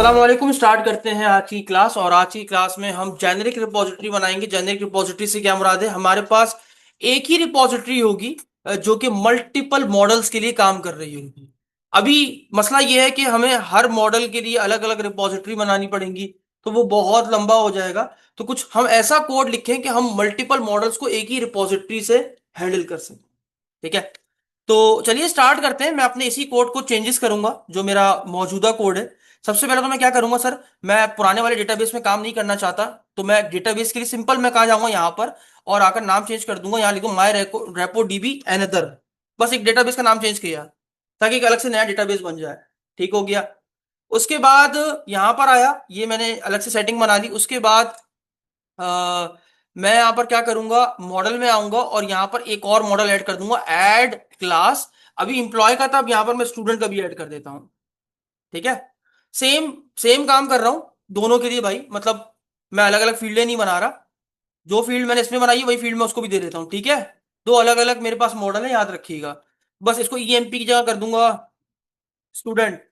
अस्सलाम वालेकुम। स्टार्ट करते हैं आज की क्लास। और आज की क्लास में हम जेनेरिक रिपोजिटरी बनाएंगे। जेनेरिक रिपोजिटरी से क्या मुराद है? हमारे पास एक ही रिपोजिटरी होगी जो कि मल्टीपल मॉडल्स के लिए काम कर रही होगी। अभी मसला यह है कि हमें हर मॉडल के लिए अलग अलग रिपोजिटरी बनानी पड़ेगी, तो वो बहुत लंबा हो जाएगा। तो कुछ हम ऐसा कोड लिखें कि हम मल्टीपल मॉडल्स को एक ही रिपोजिटरी से हैंडल कर सकें। ठीक है, तो चलिए स्टार्ट करते हैं। मैं अपने इसी कोड को चेंजेस करूंगा जो मेरा मौजूदा कोड है। सबसे पहले तो मैं क्या करूंगा सर, मैं पुराने वाले डेटाबेस में काम नहीं करना चाहता। तो मैं डेटाबेस के लिए सिंपल मैं कहाँ जाऊंगा, यहाँ पर, और आकर नाम चेंज कर दूंगा। यहाँ लिखूंगा माई रेपो डीबी एनदर। बस एक डेटाबेस का नाम चेंज किया ताकि एक अलग से नया डेटाबेस बन जाए। ठीक हो गया। उसके बाद यहाँ पर आया, ये मैंने अलग से सेटिंग बना ली। उसके बाद मैं यहाँ पर क्या करूंगा, मॉडल में आऊंगा और यहाँ पर एक और मॉडल ऐड कर दूंगा, ऐड क्लास। अभी इंप्लॉय का था, अब यहाँ पर मैं स्टूडेंट का भी ऐड कर देता हूँ। ठीक है, सेम सेम काम कर रहा हूँ दोनों के लिए भाई। मतलब मैं अलग अलग फील्डें नहीं बना रहा, जो फील्ड मैंने इसमें बनाई है वही फील्ड मैं उसको भी दे देता हूँ। ठीक है, दो अलग अलग मेरे पास मॉडल है, याद रखिएगा। बस इसको ईएमपी की जगह कर दूंगा स्टूडेंट।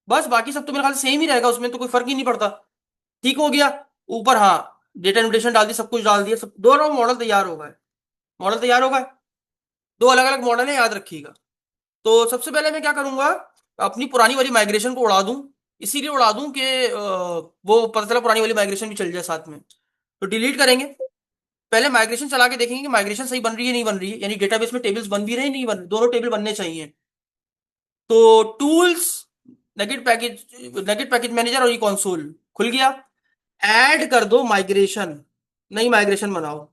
बस बाकी सब तो मेरे ख्याल से सेम ही रहेगा, उसमें तो कोई फर्क ही नहीं पड़ता। ठीक हो गया। ऊपर हाँ, डेटा नोटेशन डाल दी, सब कुछ डाल दिया, सब दोनों मॉडल तैयार हो गए। मॉडल तैयार हो गए, दो अलग अलग मॉडल है, याद रखिएगा। तो सबसे पहले मैं क्या करूंगा, अपनी पुरानी वाली माइग्रेशन को उड़ा दूं। इसीलिए उड़ा दूं कि वो पता चला पुरानी वाली माइग्रेशन भी चल जाए साथ में। तो डिलीट करेंगे, पहले माइग्रेशन चला के देखेंगे कि माइग्रेशन सही बन रही है नहीं बन रही है, यानी डेटाबेस में टेबल्स बन भी रहे हैं नहीं बन रहे, दोनों टेबल बनने चाहिए। तो टूल्स, नेगेट पैकेज मैनेजर और ये कंसोल खुल गया। ऐड कर दो माइग्रेशन, नई माइग्रेशन बनाओ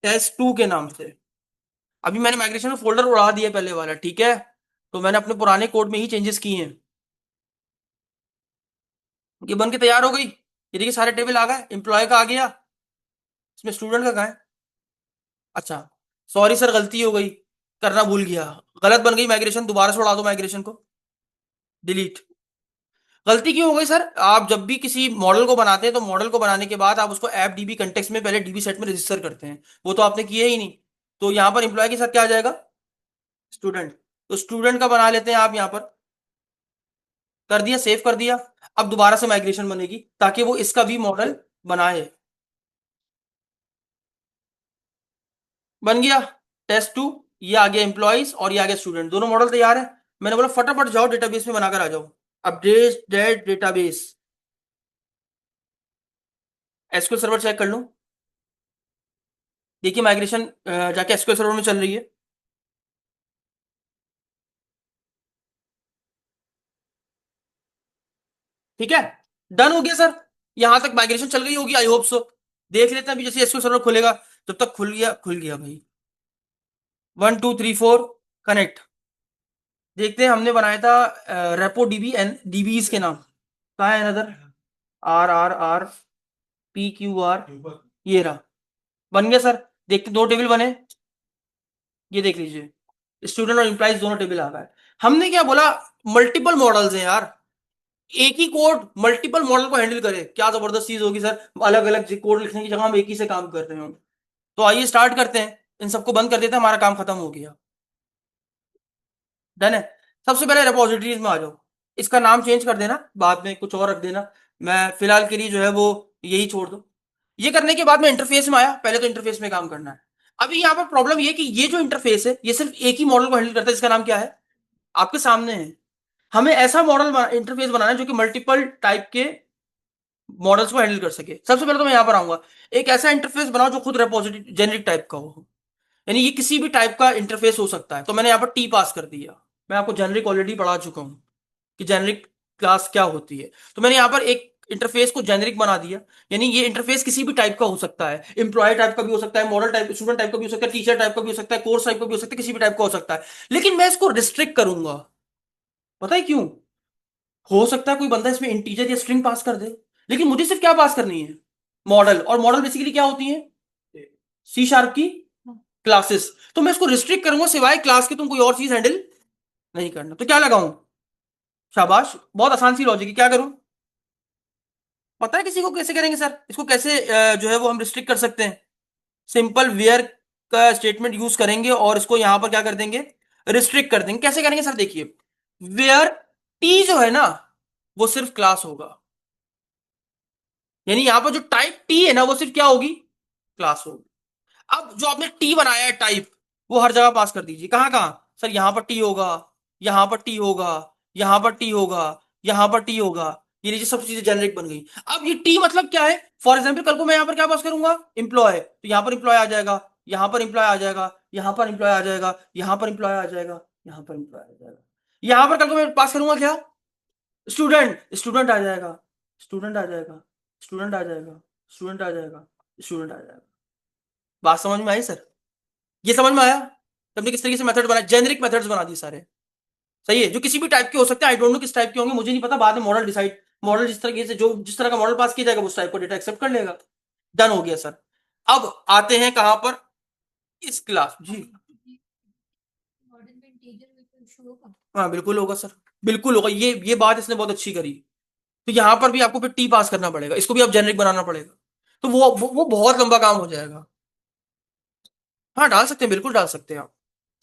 टेस्ट 2 के नाम से। अभी मैंने माइग्रेशन में फोल्डर उड़ा दिया पहले वाला, ठीक है। तो मैंने अपने पुराने कोड में ही चेंजेस किए हैं। ये बन के तैयार हो गई। ये देखिए सारे टेबल आ गए, एम्प्लॉय का आ गया, इसमें स्टूडेंट का कहाँ है? अच्छा, सॉरी सर गलती हो गई, करना भूल गया। गलत बन गई माइग्रेशन, दोबारा से उड़ा दो माइग्रेशन को, डिलीट। गलती क्यों हो गई सर? आप जब भी किसी मॉडल को बनाते हैं तो मॉडल को बनाने के बाद आप उसको ऐप डीबी कंटेक्स्ट में पहले डीबी सेट में रजिस्टर करते हैं, वो तो आपने किया ही नहीं। तो यहां पर एम्प्लॉय के साथ क्या आ जाएगा? स्टूडेंट। तो स्टूडेंट का बना लेते हैं आप यहां पर, कर दिया, सेव कर दिया। अब दोबारा से माइग्रेशन बनेगी ताकि वो इसका भी मॉडल बनाए। बन गया टेस्ट 2। ये आ गया एम्प्लॉइज और ये आ गया स्टूडेंट, दोनों मॉडल तैयार है। मैंने बोला फटाफट जाओ डेटाबेस में बनाकर आ जाओ। Update date database, SQL server check कर लो। देखिए माइग्रेशन जाके एसक्यूएल सर्वर में चल रही है। ठीक है, डन हो गया सर। यहां तक माइग्रेशन चल गई होगी, आई होप सो। देख लेते हैं अभी, जैसे एसक्यूएल सर्वर खुलेगा। जब तक खुल गया, खुल गया भाई। 1 2 3 4 कनेक्ट। देखते हैं, हमने बनाया था रेपो डीबी एन डीबीज के नाम। कहा है another? R R R P Q R, ये रहा। बन गया सर। देखते, दो टेबल बने। ये देख लीजिए, स्टूडेंट और एम्प्लॉइज दोनों टेबल आ गए। हमने क्या बोला, मल्टीपल मॉडल्स हैं यार, एक ही कोड मल्टीपल मॉडल को हैंडल करे, क्या जबरदस्त चीज होगी सर। अलग अलग कोड लिखने की जगह हम एक ही से काम कर रहे हो। तो आइए स्टार्ट करते हैं, इन सबको बंद कर देते हैं, हमारा काम खत्म हो गया। डन है। सबसे पहले रिपोजिटरीज में आ जाओ। इसका नाम चेंज कर देना, बाद में कुछ और रख देना। मैं फिलहाल के लिए जो है वो यही छोड़ दो। ये करने के बाद में इंटरफेस में आया, पहले तो इंटरफेस में काम करना है। अभी यहाँ पर प्रॉब्लम ये कि ये जो इंटरफेस है ये सिर्फ एक ही मॉडल को हैंडल करता है, जिसका नाम क्या है? आपके सामने है। हमें ऐसा मॉडल इंटरफेस बनाना है जो कि मल्टीपल टाइप के मॉडल्स को हैंडल कर सके। सबसे पहले तो मैं यहाँ पर आऊंगा, एक ऐसा इंटरफेस बनाओ जो खुद रेपोजिटरी जेनरिक टाइप का हो, यानी ये किसी भी टाइप का इंटरफेस हो सकता है। तो मैंने यहाँ पर टी पास कर दिया। मैं आपको जेनरिक ऑलरेडी पढ़ा चुका हूँ कि जेनरिक क्लास क्या होती है। तो मैंने यहाँ पर एक इंटरफेस को जेनरिक बना दिया, यानी ये इंटरफेस किसी भी टाइप का हो सकता है। एम्प्लॉय टाइप का भी हो सकता है, मॉडल टाइप, स्टूडेंट टाइप का भी हो सकता है, टीचर टाइप का भी हो सकता है, कोर्स टाइप का भी हो सकता है, किसी भी टाइप का हो सकता है। लेकिन मैं इसको रिस्ट्रिक्ट करूंगा। पता है क्यों? हो सकता है कोई बंदा इसमें इंटीजर या स्ट्रिंग पास कर दे, लेकिन मुझे सिर्फ क्या पास करनी है? मॉडल। और मॉडल बेसिकली क्या होती है? सी शार्प की क्लासेस। तो मैं इसको रिस्ट्रिक्ट करूंगा, सिवाय क्लास के तुम कोई और चीज हैंडल नहीं करना। तो क्या लगाऊं? शाबाश, बहुत आसान सी लॉजिक है। क्या करूं? पता है किसी को कैसे करेंगे सर? इसको कैसे जो है वो हम रिस्ट्रिक्ट कर सकते हैं? सिंपल वेयर का स्टेटमेंट यूज करेंगे और इसको यहां पर क्या कर देंगे, रिस्ट्रिक्ट कर देंगे। कैसे करेंगे सर? देखिए, वेयर टी जो है ना, वो सिर्फ क्लास होगा। यानी यहां पर जो टाइप टी है ना वो सिर्फ क्या होगी, क्लास होगी। अब जो आपने टी बनाया है टाइप, वो हर जगह पास कर दीजिए। कहां कहां सर, यहां पर टी होगा, यहां पर टी होगा, यहां पर टी होगा, यहां पर टी होगा। ये लीजिए सब चीजें जेनरिक बन गई। अब ये टी मतलब क्या है, फॉर एग्जाम्पल कल को मैं यहां पर क्या पास करूंगा, एम्प्लॉय, तो यहां पर एम्प्लॉय आ जाएगा, यहां पर एम्प्लॉय आ जाएगा, यहां पर एम्प्लॉय आ जाएगा, यहां पर एम्प्लॉय आ जाएगा, यहां पर एम्प्लॉय आ जाएगा। यहां पर कल को मैं पास करूंगा क्या, स्टूडेंट, स्टूडेंट आ जाएगा, स्टूडेंट आ जाएगा, स्टूडेंट आ जाएगा, स्टूडेंट आ जाएगा, स्टूडेंट आ जाएगा। बात समझ में आई सर, ये समझ में आया कि हमने किस तरीके से मेथड बनाए, जेनरिक मेथड्स बना दिए सारे। सही है, जो किसी भी टाइप के हो सकते हैं, आई डोंट नो किस टाइप के होंगे, मुझे नहीं पता, बाद में मॉडल डिसाइड, मॉडल जिस तरीके से जो जिस तरह का मॉडल पास किया जाएगा उस टाइप को डेटा एक्सेप्ट कर लेगा। डन हो गया सर। अब आते हैं कहां पर, इस क्लास जी। हाँ बिल्कुल होगा सर, बिल्कुल होगा, ये बात इसने बहुत अच्छी करी। तो यहां पर भी आपको फिर टी पास करना पड़ेगा, इसको भी आप जेनरिक बनाना पड़ेगा। तो वो बहुत लंबा काम हो जाएगा। हाँ डाल सकते हैं, बिल्कुल डाल सकते हैं आप।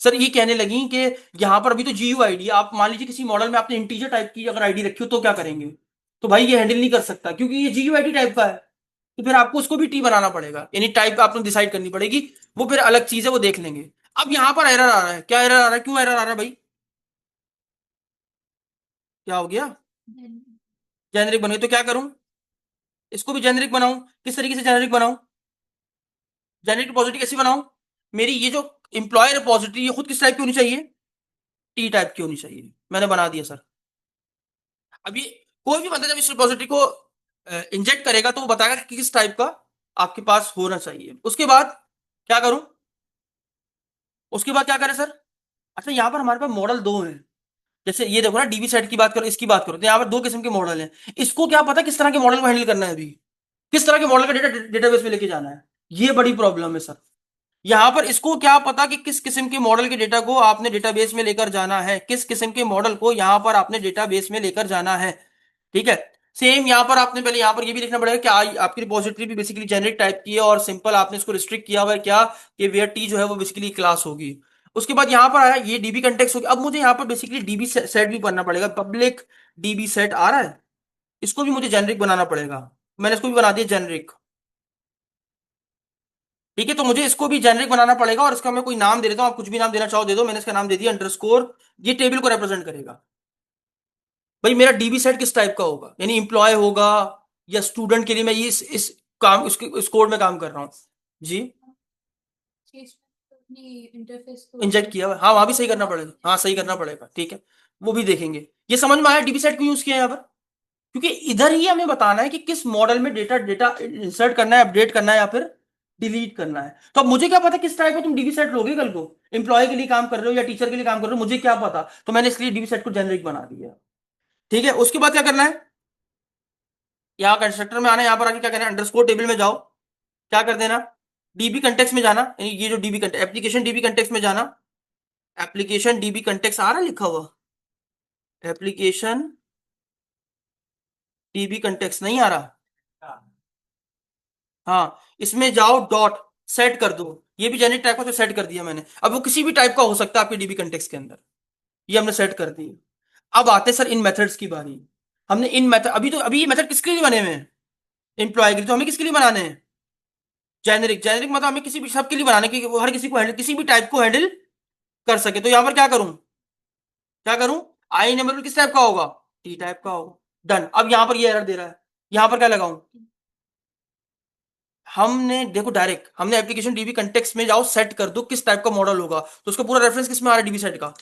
सर ये कहने लगी कि यहाँ पर अभी तो जीयू आईडी, आप मान लीजिए किसी मॉडल में आपने इंटीजर टाइप की अगर आईडी रखी हो तो क्या करेंगे, तो भाई ये हैंडल नहीं कर सकता क्योंकि ये जीयू आईडी टाइप का है। तो फिर आपको उसको भी टी बनाना पड़ेगा, यानी टाइप आपने डिसाइड करनी पड़ेगी। वो फिर अलग चीज है, वो देख लेंगे। अब यहाँ पर एरर आ रहा है, क्या एरर आ रहा है, क्यों एरर आ रहा है भाई, क्या हो गया, जेनरिक बन गई, तो क्या करूं, इसको भी जेनरिक बनाऊं, किस तरीके से जेनरिक बनाऊं, जेनरिक रिपोजिटरी कैसी बनाऊं, मेरी ये जो इंप्लॉय रिपोजिटरी ये खुद किस टाइप की होनी चाहिए, टी टाइप की होनी चाहिए, मैंने बना दिया सर। अब ये कोई भी बंदा जब इस रिपोजिटरी को इंजेक्ट करेगा तो वो बताएगा कि किस टाइप का आपके पास होना चाहिए। उसके बाद क्या करूं, उसके बाद क्या करें सर, अच्छा यहाँ पर हमारे पास मॉडल दो हैं, जैसे ये देखो ना, डीबी सेट की बात करो, इसकी बात करो, तो यहाँ पर दो किस्म के मॉडल हैं। इसको क्या पता किस तरह के मॉडल को हैंडल करना है, अभी किस तरह के मॉडल का डेटा डेटाबेस में लेके जाना है, ये बड़ी प्रॉब्लम है सर। यहां पर इसको क्या पता कि किस किस्म के मॉडल के डेटा को आपने डेटाबेस में लेकर जाना है, किस किस्म के मॉडल को यहां पर आपने डेटाबेस में लेकर जाना है। ठीक है, सेम यहां पर आपने पहले यहां पर ये भी देखना पड़ेगा कि आपकी रिपोजिटरी भी बेसिकली जेनरिक टाइप की है और सिंपल आपने इसको रिस्ट्रिक्ट किया हुआ है क्या, कि वेयर टी जो है वो बेसिकली क्लास होगी। उसके बाद यहां पर आया ये डीबी कंटेक्स होगी। अब मुझे यहां पर बेसिकली डीबी सेट भी करना पड़ेगा, पब्लिक डीबी सेट आ रहा है, इसको भी मुझे जेनरिक बनाना पड़ेगा। मैंने इसको भी बना दिया जेनरिक। ठीक है, तो मुझे इसको भी जेनरिक बनाना पड़ेगा और इसका मैं कोई नाम दे देता हूं, आप कुछ भी नाम देना चाहो दे दो, मैंने इसका नाम दे दिया अंडरस्कोर। ये टेबल को रिप्रेजेंट करेगा। भाई मेरा डीबी सेट किस टाइप का होगा, यानी इंप्लॉय होगा या स्टूडेंट के लिए मैं ये इस काम इस कोड में काम कर रहा हूँ जी। इंजेक्ट किया हुआ है। हाँ वहां भी सही करना पड़ेगा, हाँ सही करना पड़ेगा, ठीक है, वो भी देखेंगे। ये समझ में आया डीबी सेट क्यों यूज किया है यहाँ पर, क्योंकि इधर ही हमें बताना है कि किस मॉडल में डेटा डेटा इंसर्ट करना है, अपडेट करना है या फिर डिलीट करना है। तो अब मुझे क्या पता किस टाइप का तुम डीबी सेट लोगे कल को, एम्प्लॉय के लिए काम कर रहे हो या टीचर के लिए काम कर रहे हो, मुझे क्या पता, तो मैंने इसलिए डीबी सेट को जेनरिक बना दिया। ठीक है, उसके बाद क्या करना है, यहाँ कंस्ट्रक्टर में आना है, यहाँ पर आके क्या करना है, अंडरस्कोर टेबल में जाओ, क्या कर देना, डीबी कंटेक्स में जाना, यानी ये जो dB context application dB context में जाना, एप्लीकेशन डीबी कंटेक्स आ रहा है लिखा हुआ, एप्लीकेशन डीबी कंटेक्स नहीं आ रहा, हाँ इसमें जाओ, डॉट सेट कर दो, ये भी जेनेरिक टाइप का तो सेट कर दिया मैंने। अब वो किसी भी टाइप का हो सकता है आपके डीबी कंटेक्स के अंदर, ये हमने सेट कर दी। अब आते हैं सर इन मेथड्स की बारी। हमने इन मेथड, अभी ये मेथड किसके लिए बने हुए हैं, एम्प्लॉय के लिए, तो हमें किसके लिए बनाने हैं, जेनेरिक, जेनेरिक मतलब हमें किसी भी सब के लिए बनाने की, वो हर किसी को हैंडल, किसी भी टाइप को हैंडल कर सके। तो यहां पर क्या करूं, क्या करूं, आई नंबर किस टाइप का होगा, टी टाइप का होगा। डन। अब यहां पर ये एरर दे रहा है, यहां पर क्या लगाऊं, हमने देखो डायरेक्ट हमने एप्लीकेशन डीबी कंटेक्स्ट में जाओ, सेट कर दो किस टाइप का मॉडल होगा, तो उसका पूरा रेफरेंस किस में आ रहा है, डीबी सेट का,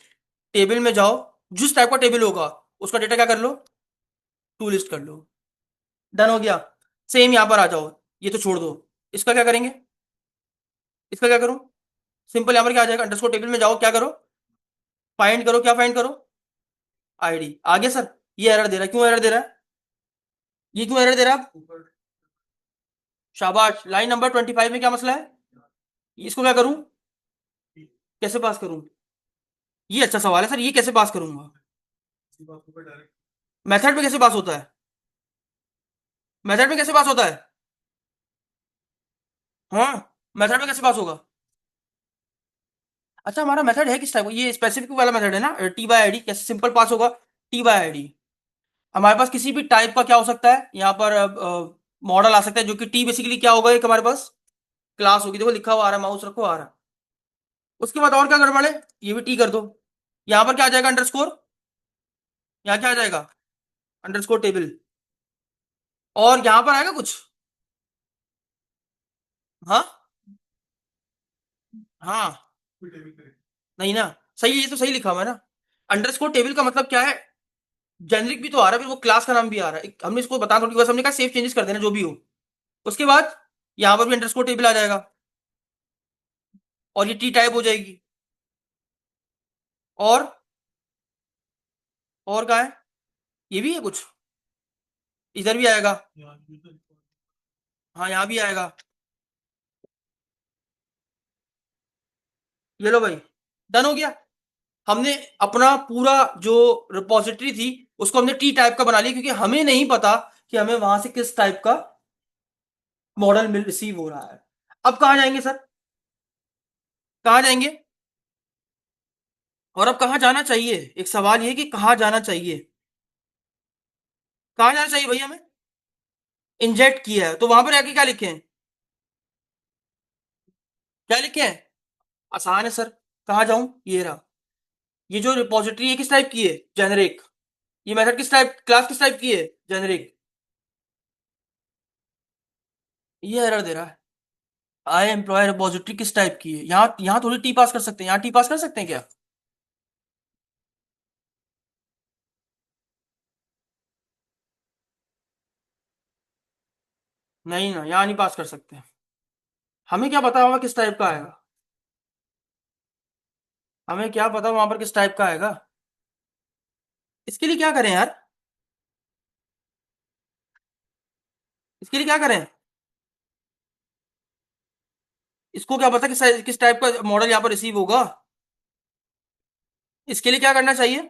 टेबल में जाओ, जिस टाइप का टेबल होगा उसका डेटा क्या कर लो, टू लिस्ट कर लो। डन हो गया। सेम यहां पर आ जाओ, ये तो छोड़ दो, इसका क्या करेंगे, इसका क्या करूं, सिंपल यहां पर क्या आ जाएगा, अंडरस्कोर टेबल में जाओ, क्या करो, फाइंड करो, क्या फाइंड करो, आईडी आ गया सर। ये एरर दे रहा है, क्यों एरर दे रहा है, ये क्यों एरर दे रहा है, शाबाश, लाइन नंबर 25 में क्या मसला है, इसको क्या करूं, कैसे पास करूं, ये अच्छा सवाल है सर, ये कैसे पास करूंगा, मेथड में कैसे पास होता है, मेथड में कैसे पास होता है, हाँ मेथड में कैसे पास होगा, अच्छा हमारा मेथड है किस टाइप का, ये स्पेसिफिक वाला मेथड है ना, टी बाय आईडी, कैसे सिंपल पास होगा, टी बाय आईडी, हमारे पास किसी भी टाइप का क्या हो सकता है यहाँ पर, मॉडल आ सकता है, जो कि टी बेसिकली क्या होगा, एक हमारे पास क्लास होगी। देखो लिखा हुआ आ रहा है, माउस रखो आ रहा है। उसके बाद और क्या गड़बड़ है, ये भी टी कर दो। यहाँ पर क्या आ जाएगा, अंडरस्कोर। यहाँ क्या आ जाएगा, अंडरस्कोर टेबल। और यहाँ पर आएगा कुछ। हाँ। हाँ। नहीं ना। सही है, ये तो सही लिखा हुआ है ना। अंडरस्कोर टेबल का मतलब क्या है, जेनरिक भी तो आ रहा है, फिर वो क्लास का नाम भी आ रहा है। हमने इसको बता थोड़ी, बस हमने कहा सेव चेंजेस कर देना जो भी हो। उसके बाद यहाँ पर भी अंडरस्कोर टेबल आ जाएगा, और ये टी टाइप हो जाएगी। और क्या है, ये भी है कुछ, इधर भी आएगा। हाँ यहाँ भी आएगा। ये लो भाई, डन हो गया। हमने अपना पूरा जो रिपोजिटरी थी उसको हमने टी टाइप का बना लिया, क्योंकि हमें नहीं पता कि हमें वहां से किस टाइप का मॉडल मिल रिसीव हो रहा है। अब कहाँ जाएंगे सर, कहाँ जाएंगे, और अब कहाँ जाना चाहिए, एक सवाल ये कि कहाँ जाना चाहिए। कहाँ जाना चाहिए भैया हमें, इंजेक्ट किया है तो वहां पर आके क्या लिखे हैं, क्या लिखे हैं। आसान है सर, कहाँ जाऊं, ये रहा। ये जो रिपोजिटरी है किस टाइप की है, जेनरिक। ये मेथड किस टाइप, क्लास किस टाइप की है, जेनरिक। ये एरर दे रहा है, आई एम्प्लॉय रिपोजिटरी किस टाइप की है। यहाँ यहाँ थोड़ी टी पास कर सकते हैं, यहाँ टी पास कर सकते हैं क्या। नहीं ना, यहाँ नहीं पास कर सकते। हमें क्या पता वहां किस टाइप का आएगा, हमें क्या पता वहां पर किस टाइप का आएगा। इसके लिए क्या करें यार, इसके लिए क्या करें। इसको क्या पता किस टाइप का मॉडल यहाँ पर रिसीव होगा। इसके लिए क्या करना चाहिए,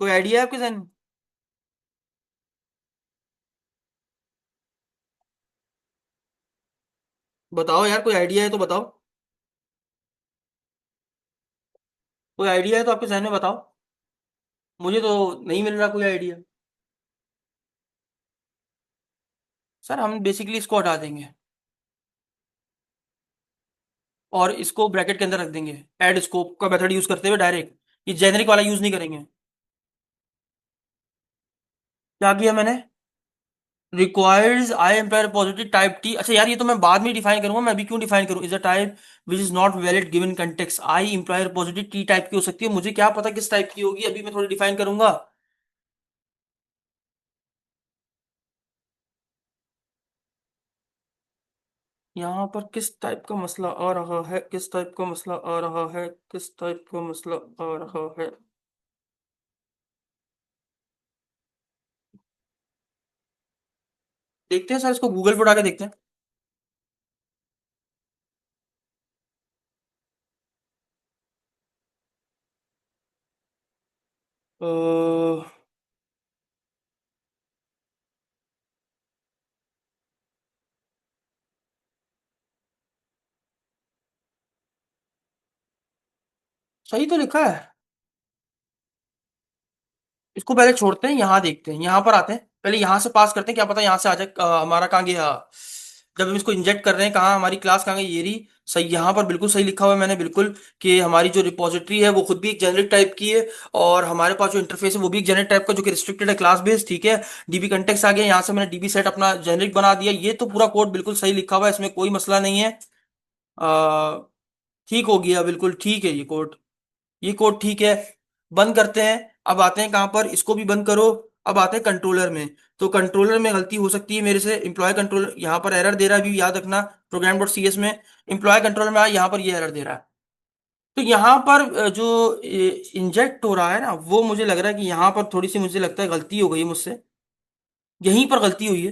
कोई आइडिया है आपके जहन में। बताओ यार, कोई आइडिया है तो बताओ। कोई आइडिया है तो आपके जहन में बताओ। मुझे तो नहीं मिल रहा कोई आइडिया। सर हम बेसिकली इसको हटा देंगे, और इसको ब्रैकेट के अंदर रख देंगे, ऐड स्कोप का मेथड यूज करते हुए डायरेक्ट। ये जेनरिक वाला यूज नहीं करेंगे। क्या किया मैंने, रिक्वायर्स आई एम्प्लॉय रिपोजिटरी टाइप टी। अच्छा यार, ये तो मैं बाद में डिफाइन करूंगा, मैं अभी क्यों डिफाइन करूं। Is a type which is not valid given context. I employ repository T type की हो सकती है, मुझे क्या पता किस टाइप की होगी, अभी मैं थोड़ी डिफाइन करूंगा। यहाँ पर किस टाइप का मसला आ रहा है, किस टाइप का मसला आ रहा है, किस टाइप का मसला आ रहा है। देखते हैं सर, इसको गूगल पर उठा के देखते हैं। अ, सही तो लिखा है। इसको पहले छोड़ते हैं, यहाँ देखते हैं, यहाँ पर आते हैं, पहले यहाँ से पास करते हैं, क्या पता यहाँ से आ जाए। हमारा कहाँ गया, जब हम इसको इंजेक्ट कर रहे हैं, कहाँ हमारी क्लास कहाँ गई, ये रही। सही, यहाँ पर बिल्कुल सही लिखा हुआ है मैंने, बिल्कुल, कि हमारी जो रिपोजिटरी है वो खुद भी एक जेनरिक टाइप की है, और हमारे पास जो इंटरफेस है वो भी एक जेनरिक टाइप का, जो कि रिस्ट्रिक्टेड है, क्लास बेस्ड, ठीक है। डीबी कंटेक्स आ गया, यहाँ से मैंने डीबी सेट अपना जेनरिक बना दिया। ये तो पूरा कोड बिल्कुल सही लिखा हुआ है, इसमें कोई मसला नहीं है। अ, ठीक हो गया, बिल्कुल ठीक है ये कोड, ये कोड ठीक है। बंद करते हैं। अब आते हैं कहाँ पर, इसको भी बंद करो। अब आते हैं कंट्रोलर में। तो कंट्रोलर में गलती हो सकती है मेरे से, एम्प्लॉय कंट्रोलर यहाँ पर एरर दे रहा है, भी याद रखना। प्रोग्राम डॉट सी एस में एम्प्लॉय कंट्रोलर में आया, यहाँ पर ये एरर दे रहा है। तो यहाँ पर जो इंजेक्ट हो रहा है ना, वो मुझे लग रहा है कि यहाँ पर थोड़ी सी मुझे लगता है गलती हो गई है मुझसे, यहीं पर गलती हुई है।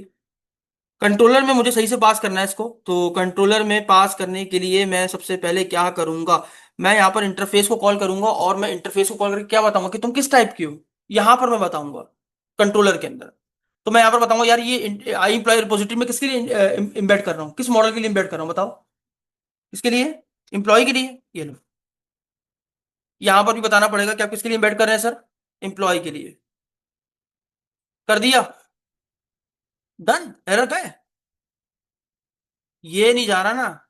कंट्रोलर में मुझे सही से पास करना है इसको, तो कंट्रोलर में पास करने के लिए मैं सबसे पहले क्या करूंगा, मैं यहाँ पर इंटरफेस को कॉल करूंगा, और मैं इंटरफेस को कॉल करके क्या बताऊंगा कि तुम किस टाइप की हो। यहाँ पर मैं बताऊंगा कंट्रोलर के अंदर। तो मैं यहाँ पर बताऊंगा यार, ये आई एम्प्लॉय रिपोजिटरी में किसके लिए इम्बेड कर रहा हूँ, किस मॉडल के लिए इम्बेड कर रहा हूँ, बताओ। किसके लिए, एम्प्लॉय के लिए, ये लो। यहाँ पर भी बताना पड़ेगा कि आप किसके लिए इम्बेड कर रहे हैं सर, एम्प्लॉय के लिए। कर दिया। डन। एरर का है, ये नहीं जा रहा ना।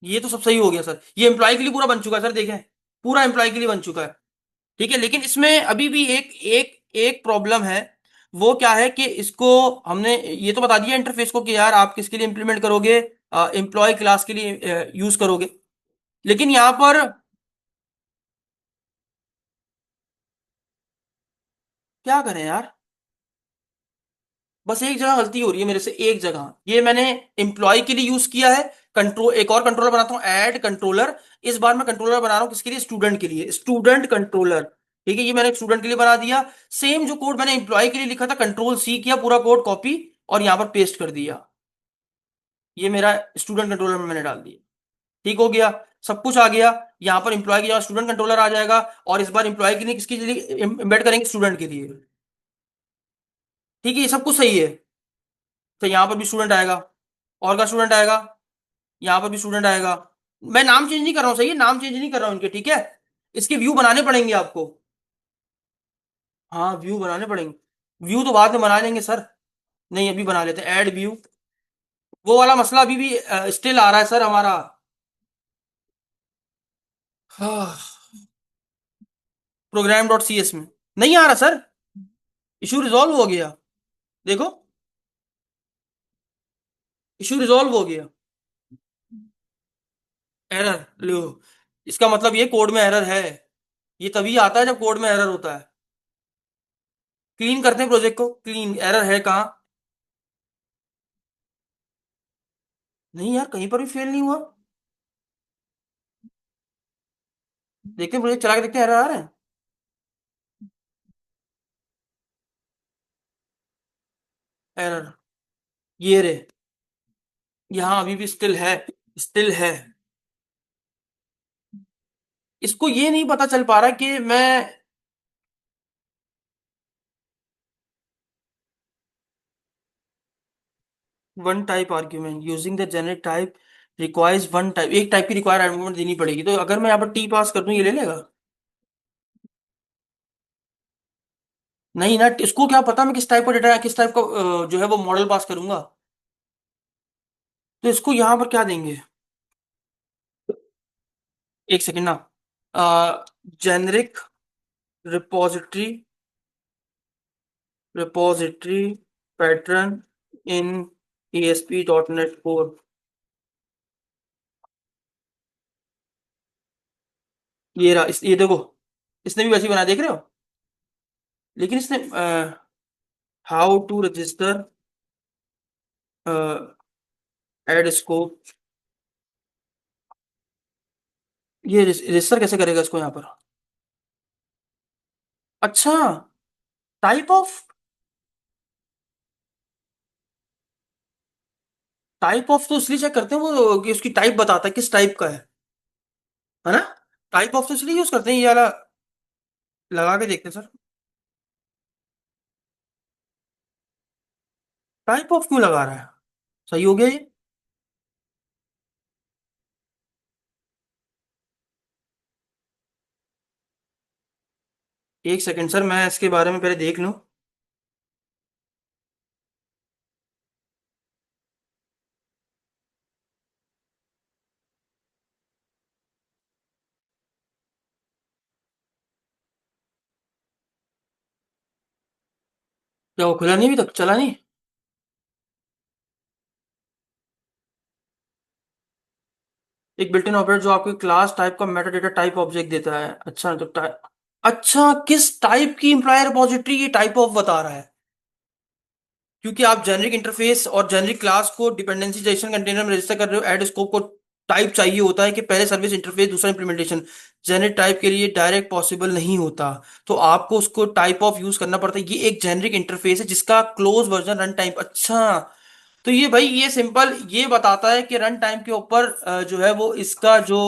ये तो सब सही हो गया सर, ये एम्प्लॉय के लिए पूरा बन चुका है सर, देखें, पूरा एम्प्लॉय के लिए बन चुका है। ठीक है, लेकिन इसमें अभी भी एक एक एक प्रॉब्लम है। वो क्या है कि इसको हमने ये तो बता दिया इंटरफेस को कि यार आप किसके लिए इंप्लीमेंट करोगे, एम्प्लॉय क्लास के लिए यूज करोगे। लेकिन यहाँ पर क्या करें यार, बस एक जगह गलती हो रही है मेरे से, एक जगह ये मैंने एम्प्लॉय के लिए यूज किया है। कंट्रोल, एक और कंट्रोलर बनाता हूँ, ऐड कंट्रोलर। इस बार मैं कंट्रोलर बना रहा हूँ किसके लिए, स्टूडेंट के लिए, स्टूडेंट कंट्रोलर। ठीक है, ये मैंने स्टूडेंट के लिए बना दिया। सेम जो कोड मैंने एम्प्लॉय के लिए लिखा था, कंट्रोल सी किया, पूरा कोड कॉपी और यहाँ पर पेस्ट कर दिया। ये मेरा स्टूडेंट कंट्रोलर में मैंने डाल दिया। ठीक हो गया, सब कुछ आ गया। यहाँ पर एम्प्लॉय की जगह स्टूडेंट कंट्रोलर आ जाएगा। और इस बार एम्प्लॉय के लिए किसके लिए एम्बेड करेंगे, स्टूडेंट के लिए। ठीक है, ये सब कुछ सही है। तो यहाँ पर भी स्टूडेंट आएगा, और का स्टूडेंट आएगा, यहाँ पर भी स्टूडेंट आएगा। मैं नाम चेंज नहीं कर रहा हूँ, सही है, नाम चेंज नहीं कर रहा हूँ इनके, ठीक है। इसके व्यू बनाने पड़ेंगे आपको। हाँ, व्यू बनाने पड़ेंगे। व्यू तो बाद में बना लेंगे सर। नहीं, अभी बना लेते हैं ऐड व्यू। वो वाला मसला अभी भी स्टिल आ रहा है सर हमारा। हाँ, प्रोग्राम डॉट सी एस में नहीं आ रहा सर। इशू रिजॉल्व हो गया, देखो, इशू रिजॉल्व हो गया। एरर लो, इसका मतलब ये कोड में एरर है। ये तभी आता है जब कोड में एरर होता है। क्लीन करते हैं प्रोजेक्ट को, क्लीन, एरर है कहाँ। नहीं यार, कहीं पर भी फेल नहीं हुआ। देखते हैं प्रोजेक्ट चला के, देखते हैं एरर आ रहे हैं। एरर, ये रे, यहाँ अभी भी स्टिल है, स्टिल है। इसको ये नहीं पता चल पा रहा कि मैं one type argument using the generic type requires one type, एक टाइप की रिक्वायर आर्गुमेंट देनी पड़ेगी। तो अगर मैं यहाँ पर टी पास कर दूं, ये ले लेगा। नहीं ना, इसको क्या पता मैं किस टाइप का डेटा, किस टाइप का जो है वो मॉडल पास करूंगा। तो इसको यहाँ पर क्या देंगे, एक सेकेंड ना। Generic repository, repository pattern in ASP.NET Core। ये रहा, ये देखो, इसने भी वैसे ही बना, देख रहे हो। लेकिन इसने how to register add scope, ये रजिस्टर कैसे करेगा इसको यहाँ पर। अच्छा, टाइप ऑफ, टाइप ऑफ तो इसलिए चेक करते हैं वो कि उसकी टाइप बताता है किस टाइप का है ना। टाइप ऑफ तो इसलिए यूज करते हैं, ये वाला लगा के देखते हैं सर। टाइप ऑफ क्यों लगा रहा है, सही हो गया ये। एक सेकंड सर, मैं इसके बारे में पहले देख लूं। क्या वो खुला नहीं, अभी तक चला नहीं। एक बिल्ट इन ऑपरेटर जो आपके क्लास टाइप का मेटा डेटा टाइप ऑब्जेक्ट देता है, अच्छा तो टाइप, अच्छा किस टाइप की एम्प्लॉयर रिपोजिटरी ये टाइप ऑफ बता रहा है। क्योंकि आप जेनरिक इंटरफेस और जेनरिक क्लास को डिपेंडेंसी जेसन कंटेनर में रजिस्टर कर रहे हो, ऐड स्कोप को टाइप चाहिए होता है कि पहले सर्विस इंटरफेस दूसरा इंप्लीमेंटेशन। जेनरिक टाइप के लिए डायरेक्ट पॉसिबल नहीं होता, तो आपको उसको टाइप ऑफ यूज करना पड़ता है। ये एक जेनरिक इंटरफेस है जिसका क्लोज वर्जन रन टाइम, अच्छा। तो ये भाई, ये सिंपल ये बताता है कि रन टाइम के ऊपर जो है वो इसका जो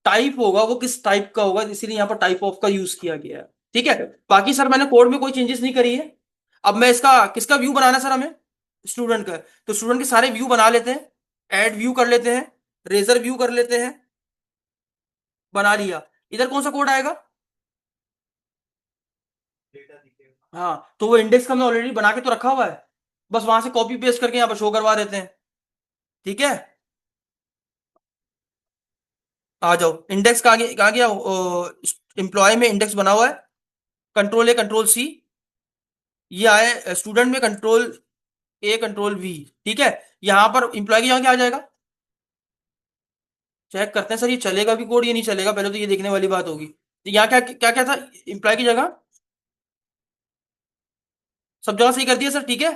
टाइप होगा वो किस टाइप का होगा, इसीलिए यहाँ पर टाइप ऑफ का यूज किया गया है। ठीक है, बाकी सर मैंने कोड में कोई चेंजेस नहीं करी है। अब मैं इसका किसका व्यू बनाना है सर हमें, स्टूडेंट का। तो स्टूडेंट के सारे व्यू बना लेते हैं, ऐड व्यू कर लेते हैं, रेजर व्यू कर लेते हैं। बना लिया। इधर कौन सा कोड आएगा, हाँ, तो वो इंडेक्स का हमने ऑलरेडी बना के तो रखा हुआ है, बस वहां से कॉपी पेस्ट करके यहाँ पर शो करवा देते हैं। ठीक है, आ जाओ, इंडेक्स का आगे आ गया, एम्प्लॉय में इंडेक्स बना हुआ है, कंट्रोल ए कंट्रोल सी, ये आए स्टूडेंट में कंट्रोल ए कंट्रोल वी। ठीक है, यहाँ पर एम्प्लॉय की जगह क्या आ जाएगा, चेक करते हैं सर ये चलेगा भी कोड, ये नहीं चलेगा, पहले तो ये देखने वाली बात होगी। तो यहाँ क्या क्या क्या था, एम्प्लॉय की जगह सब जगह सही कर दिया सर। ठीक है,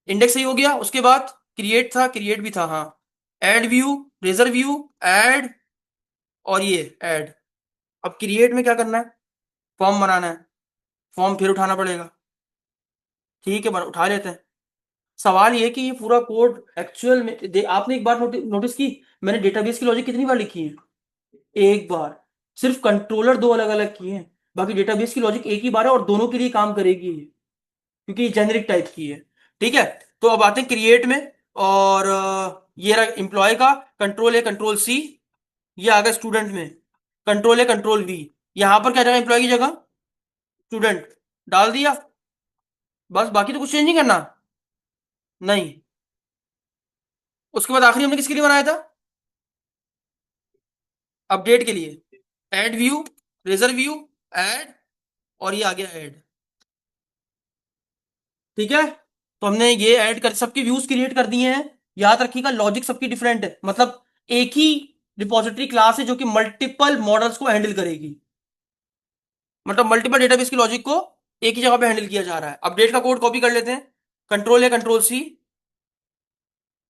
इंडेक्स सही हो गया, उसके बाद क्रिएट था, क्रिएट भी था हाँ, add view, razor view, add, और ये ऐड। अब क्रिएट में क्या करना है, फॉर्म बनाना है, फॉर्म फिर उठाना पड़ेगा। ठीक है, उठा लेते हैं। सवाल ये कि ये पूरा कोड एक्चुअल में आपने एक बार नोटिस की, मैंने डेटाबेस की लॉजिक कितनी बार लिखी है, एक बार। सिर्फ कंट्रोलर दो अलग अलग किए हैं, बाकी डेटाबेस की लॉजिक एक ही बार है और दोनों के लिए काम करेगी ये, क्योंकि ये जेनरिक टाइप की है। ठीक है, तो अब आते हैं क्रिएट में, और ये रहा एम्प्लॉय का, कंट्रोल ए कंट्रोल सी, ये आ गया स्टूडेंट में, कंट्रोल ए कंट्रोल वी, यहां पर क्या जाएगा एम्प्लॉय की जगह, स्टूडेंट, डाल दिया, बस बाकी तो कुछ चेंज नहीं करना। नहीं, उसके बाद आखिरी हमने किसके लिए बनाया था, अपडेट के लिए, add view, razor view, add, और ये आ गया ऐड। ठीक है, तो हमने ये ऐड कर सबके व्यूज क्रिएट कर दिए हैं। याद रखिएगा लॉजिक सबकी डिफरेंट है, मतलब एक ही रिपोजिटरी क्लास है जो कि मल्टीपल मॉडल्स को हैंडल करेगी, मतलब मल्टीपल डेटाबेस की लॉजिक को एक ही जगह पे हैंडल किया जा रहा है। अपडेट का कोड कॉपी कर लेते हैं, control A control C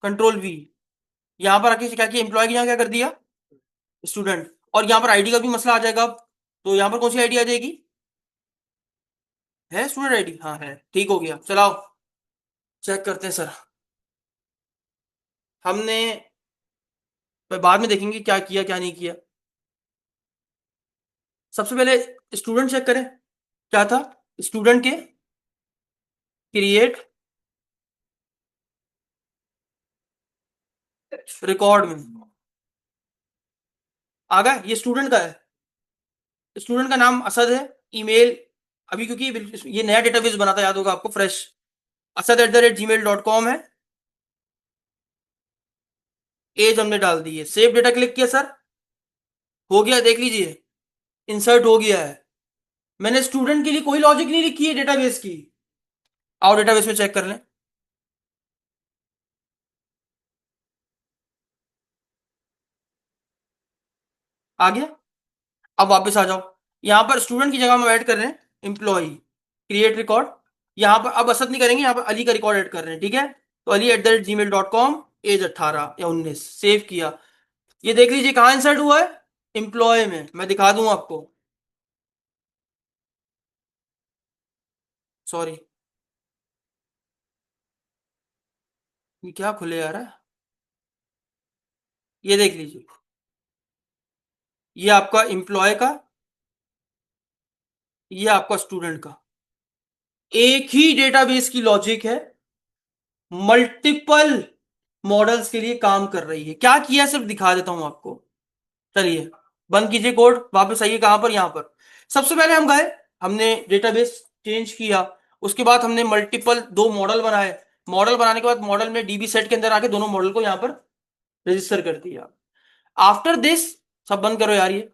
control V, यहां पर आके क्या किया, एम्प्लॉय की जगह क्या कर दिया, स्टूडेंट, और यहां पर आईडी का भी मसला आ जाएगा अब। तो यहां पर कौन सी आईडी आ जाएगी, है स्टूडेंट आईडी, हाँ है, ठीक हो गया। चलाओ, चेक करते हैं सर, हमने बाद में देखेंगे क्या किया क्या नहीं किया। सबसे पहले स्टूडेंट चेक करें, क्या था, स्टूडेंट के क्रिएट रिकॉर्ड में आ गया, ये स्टूडेंट का है, स्टूडेंट का नाम असद है, ईमेल, अभी क्योंकि ये नया डेटाबेस बना था, याद होगा आपको, फ्रेश, asad@gmail.com है, एज हमने डाल दी है, सेव डेटा क्लिक किया सर, हो गया, देख लीजिए, इंसर्ट हो गया है। मैंने स्टूडेंट के लिए कोई लॉजिक नहीं लिखी है डेटाबेस की, आओ डेटाबेस में चेक कर लें, आ गया। अब वापस आ जाओ, यहां पर स्टूडेंट की जगह हम ऐड कर रहे हैं एम्प्लॉय, क्रिएट रिकॉर्ड, यहां पर अब असद नहीं करेंगे, यहां पर अली का रिकॉर्ड ऐड कर रहे हैं। ठीक है, तो ali@gmail.com, एज 18 या 19, सेव किया, ये देख लीजिए कहाँ इंसर्ट हुआ है, एम्प्लॉय में, मैं दिखा दूं आपको, सॉरी, ये क्या खुले आ रहा है, ये देख लीजिए, ये आपका एम्प्लॉय का, ये आपका स्टूडेंट का, एक ही डेटाबेस की लॉजिक है, मल्टीपल मॉडल्स के लिए काम कर रही है। क्या किया सिर्फ दिखा देता हूं आपको, चलिए, बंद कीजिए कोड, वापस आइए कहां पर, यहां पर। सबसे पहले हम गए, हमने डेटाबेस चेंज किया, उसके बाद हमने मल्टीपल दो मॉडल बनाए, मॉडल बनाने के बाद मॉडल में डीबी सेट के अंदर आके दोनों मॉडल को यहां पर रजिस्टर कर दिया। आफ्टर दिस, सब बंद करो यार ये,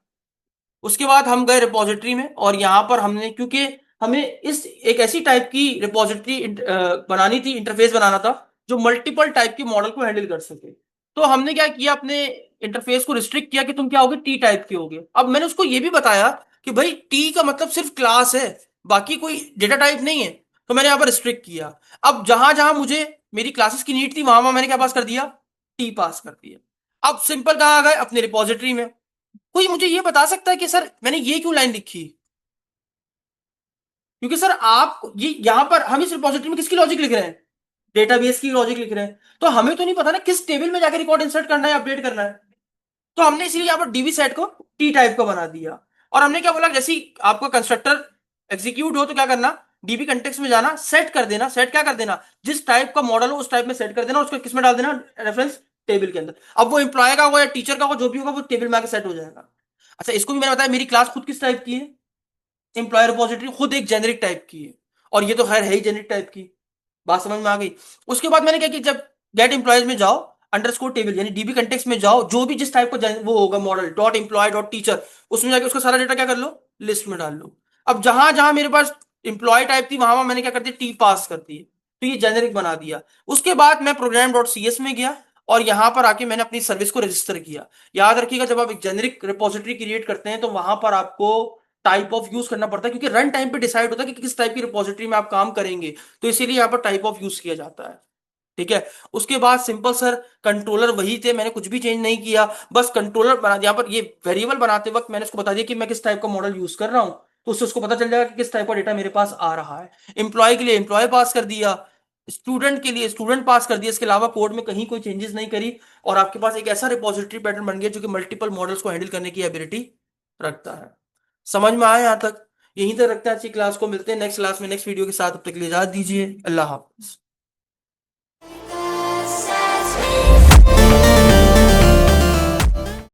उसके बाद हम गए रिपोजिटरी में, और यहां पर हमने, क्योंकि हमें इस एक ऐसी टाइप की रिपोजिटरी बनानी थी, इंटरफेस बनाना था जो मल्टीपल टाइप के मॉडल को हैंडल कर सके, तो हमने क्या किया, अपने इंटरफेस को रिस्ट्रिक्ट किया कि तुम क्या होगे, टी टाइप के होगे। अब मैंने उसको ये भी बताया कि भाई टी का मतलब सिर्फ क्लास है, बाकी कोई डेटा टाइप नहीं है, तो मैंने यहां पर रिस्ट्रिक्ट किया। अब जहां जहां मुझे मेरी क्लासेस की नीड थी, वहां वहां मैंने क्या पास कर दिया, टी पास कर दिया। अब सिंपल कहाँ आ गए, अपने रिपोजिटरी में। कोई मुझे ये बता सकता है कि सर मैंने ये क्यों लाइन लिखी, क्योंकि सर आप ये यहां पर हम इस रिपोजिटरी में किसकी लॉजिक लिख रहे हैं, डेटाबेस की लॉजिक लिख रहे हैं, तो हमें तो नहीं पता ना किस टेबल में जाकर रिकॉर्ड इंसर्ट करना है, अपडेट करना है। तो हमने इसीलिए यहां पर डीबी सेट को टी टाइप का बना दिया, और हमने क्या बोला, जैसे ही आपका कंस्ट्रक्टर एग्जीक्यूट हो तो क्या करना, डीबी कंटेक्स्ट में जाना, सेट कर देना, सेट क्या कर देना, जिस टाइप का मॉडल हो उस टाइप में सेट कर देना, उसको किस में डाल देना, रेफरेंस टेबल के अंदर। अब वो एम्प्लॉय का होगा या टीचर का होगा, जो भी होगा वो टेबल में आकर सेट हो जाएगा। अच्छा, इसको भी मैंने बताया, मेरी क्लास खुद किस टाइप की है, एम्प्लॉय रिपोजिटरी खुद एक जेनरिक टाइप की है, और ये तो खैर है ही जेनेरिक टाइप की, बात समझ में आ गई। उसके बाद मैंने क्या कि जब गेट एम्प्लॉयज में जाओ, अंडरस्कोर टेबल यानी डीबी कंटेक्स्ट में जाओ, जो भी जिस टाइप का वो होगा model, dot employ dot teacher, उसमें जाके उसका सारा डेटा क्या कर लो, लिस्ट में डाल लो। अब जहां जहां मेरे पास एम्प्लॉय टाइप थी वहां वहां मैंने क्या कर दिया, टी पास कर दिए, तो ये जेनेरिक बना दिया। उसके बाद मैं प्रोग्राम डॉट सी एस में गया और यहां पर आके मैंने अपनी सर्विस को रजिस्टर किया। याद रखिएगा जब आप एक जेनेरिक रिपोजिटरी क्रिएट करते हैं तो वहां पर आपको टाइप ऑफ यूज करना पड़ता है, क्योंकि रन टाइम पे डिसाइड होता है कि किस टाइप की रिपोजिटरी में आप काम करेंगे, तो इसीलिए यहाँ पर टाइप ऑफ यूज किया जाता है। ठीक है। उसके बाद सिंपल सर कंट्रोलर वही थे, मैंने कुछ भी चेंज नहीं किया, बस कंट्रोलर बना दिया। यहाँ पर ये वेरिएबल बनाते वक्त मैंने उसको बता दिया कि मैं किस टाइप का मॉडल यूज कर रहा हूं, तो उससे उसको पता चल जाएगा कि किस टाइप का डेटा मेरे पास आ रहा है। एम्प्लॉय के लिए एम्प्लॉय पास कर दिया, स्टूडेंट के लिए स्टूडेंट पास कर दिया, इसके अलावा कोड में कहीं कोई चेंजेस नहीं करी, और आपके पास एक ऐसा रिपोजिटरी पैटर्न बन गया जो कि मल्टीपल मॉडल्स को हैंडल करने की एबिलिटी रखता है। समझ में आया यहाँ तक? यहीं तक रखते हैं आज की क्लास को, मिलते हैं नेक्स्ट क्लास में नेक्स्ट वीडियो के साथ, तब तक के लिए इजाजत दीजिए, अल्लाह हाफिज।